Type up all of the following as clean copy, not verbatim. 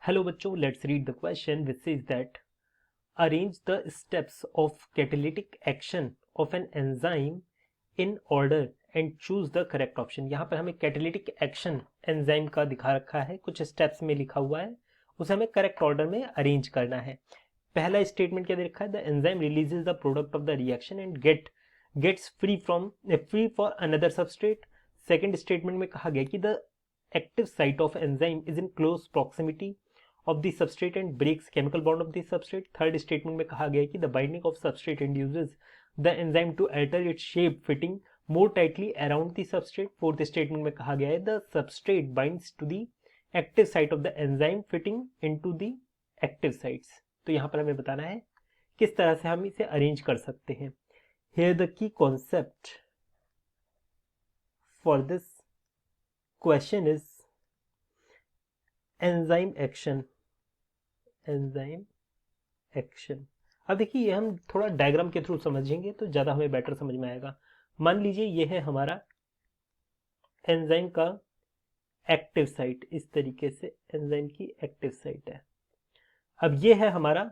Hello बच्चों, let's read the question which says that arrange the steps of catalytic action of an enzyme in order and choose the correct option। यहाँ पर हमें catalytic action enzyme का दिखा रखा है, कुछ steps में लिखा हुआ है, उसे हमें correct order में arrange करना है। पहला स्टेटमेंट क्या दे रखा है? The enzyme releases the product of the reaction and gets free for another substrate। Second statement में कहा गया कि the active site of enzyme is in close proximity of the substrate and breaks chemical bond of the substrate। Third statement में कहा गया कि the binding of substrate induces the enzyme to alter its shape fitting more tightly around the substrate। Fourth statement में कहा गया है the substrate binds to the active site of the enzyme fitting into the active sites। तो यहाँ पर हमें बताना है किस तरह से हम इसे अरेंज कर सकते हैं। Here the key concept for this question is enzyme action. अब देखिए ये हम थोड़ा डायग्राम के थ्रू समझेंगे तो ज़्यादा हमें बेटर समझ में आएगा। मान लीजिए ये है हमारा एंजाइम का एक्टिव साइट, इस तरीके से एंजाइम की एक्टिव साइट है। अब ये है हमारा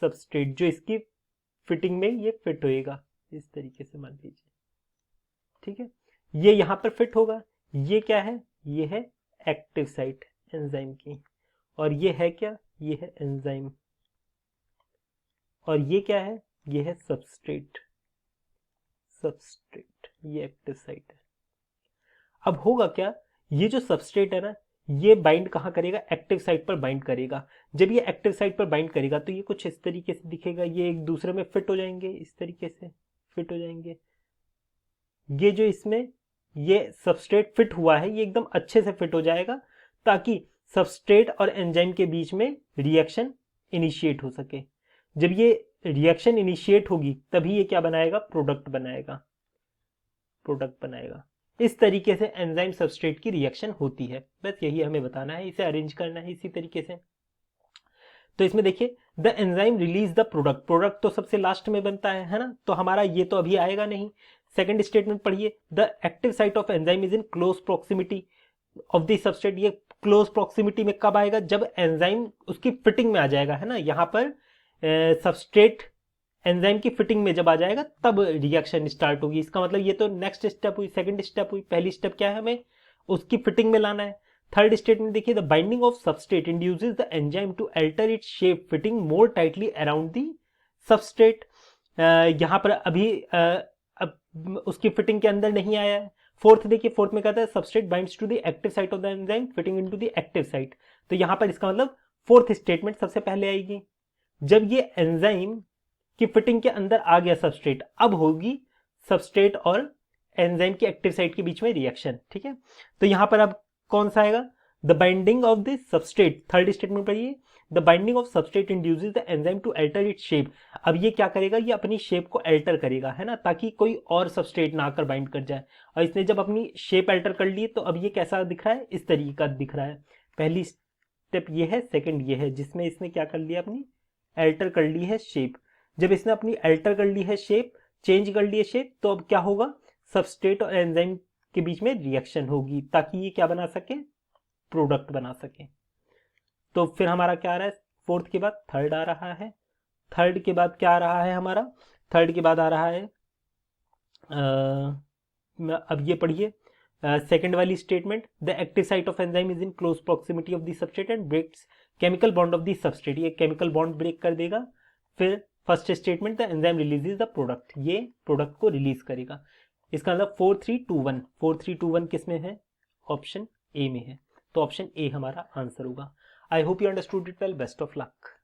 सबस्ट्रेट जो इसकी फिटिंग में ये फिट होएगा, इस तरीके से मान लीजिए, ठीक है। ये यहाँ पर फिट होगा। ये क्या है? ये है एक्टिव साइट एंजाइम की, और ये है क्या? ये है एंजाइम, और ये क्या है? ये है सबस्ट्रेट। ये एक्टिव साइट है। अब होगा क्या? ये जो सबस्ट्रेट है ना, ये बाइंड कहाँ करेगा? एक्टिव साइट पर बाइंड करेगा। जब ये एक्टिव साइट पर बाइंड करेगा तो ये कुछ इस तरीके से दिखेगा, ये एक दूसरे में फिट हो जाएंगे, इस तरीके से फिट हो जाएंगे। ये जो इसमें ये सबस्ट्रेट फिट हुआ है, ये एकदम अच्छे से फिट हो जाएगा ताकि सबस्ट्रेट और एंजाइम के बीच में रिएक्शन इनिशिएट हो सके। जब ये रिएक्शन इनिशिएट होगी तभी ये क्या बनाएगा? प्रोडक्ट बनाएगा। इस तरीके से एंजाइम सबस्ट्रेट की रिएक्शन होती है। बस यही हमें बताना है, इसे अरेंज करना है इसी तरीके से। तो इसमें देखिए the enzyme release the product तो सबसे लास्ट में बनता है ना, तो हमारा ये तो अभी आएगा नहीं। सेकंड स्टेटमेंट पढ़िए, the active site of enzyme is in close proximity of the substrate. ये क्लोज प्रॉक्सिमिटी में कब आएगा? जब एंजाइम उसकी फिटिंग में आ जाएगा, है ना। यहाँ पर सबस्ट्रेट एंजाइम की फिटिंग में जब आ जाएगा तब रिएक्शन स्टार्ट होगी। इसका मतलब ये तो नेक्स्ट स्टेप हुई, सेकंड स्टेप हुई। पहली स्टेप क्या है? हमें उसकी फिटिंग में लाना है। थर्ड स्टेटमेंट देखिए, the binding of substrate induces the enzyme to alter its shape fitting more tightly around the substrate. यहाँ पर अभी अब उसकी फिटिंग के अंदर नहीं आया है। फोर्थ देखिए, फोर्थ में कहता है substrate binds to the active site of the enzyme fitting into the active site. तो यहाँ पर इसका मतलब फोर्थ स्टेटमेंट सबसे पहले आएगी। जब ये एंजाइम की फिटिंग के अंदर आ गया सबस्ट्रेट, अब होगी सबस्ट्रेट और एंजाइम की एक्टिव साइट के बीच में रिएक्शन, ठीक है। तो यहाँ पर अब कौन सा आएगा? The binding of the substrate. Third statement पढ़िए, the binding of substrate induces the enzyme to alter its shape. अब ये क्या करेगा? ये अपनी शेप को अल्टर करेगा, है ना, ताकि कोई और सबस्ट्रेट ना आकर बाइंड कर जाए। और इसने जब अपनी शेप अल्टर कर ली तो अब ये कैसा दिख रहा है? इस तरीके का दिख रहा है। पहली स्टेप ये है, सेकंड ये है, जिसमें इसने क्या कर लिया? अपनी अल्टर कर ली है शेप। जब इसने अपनी अल्टर कर ली है शेप, चेंज कर ली है शेप, तो अब क्या होगा? सबस्ट्रेट और एंजाइम के बीच में रिएक्शन होगी ताकि ये क्या बना सके? प्रोडक्ट बना सके। तो फिर हमारा क्या आ रहा है? फोर्थ के बाद थर्ड आ रहा है। थर्ड के बाद क्या आ रहा है हमारा? थर्ड के बाद आ रहा है अब ये पढ़िए सेकंड वाली statement, the active site of enzyme is in close proximity of the substrate and breaks chemical bond of the substrate. ये केमिकल बॉन्ड ब्रेक कर देगा। फिर first statement, the enzyme releases the product, ये product को release करेगा। इसका मतलब 4-3-2-1 किस में है? ऑप्शन ए में है। तो ऑप्शन ए हमारा आंसर होगा। I hope you understood it well. Best of luck.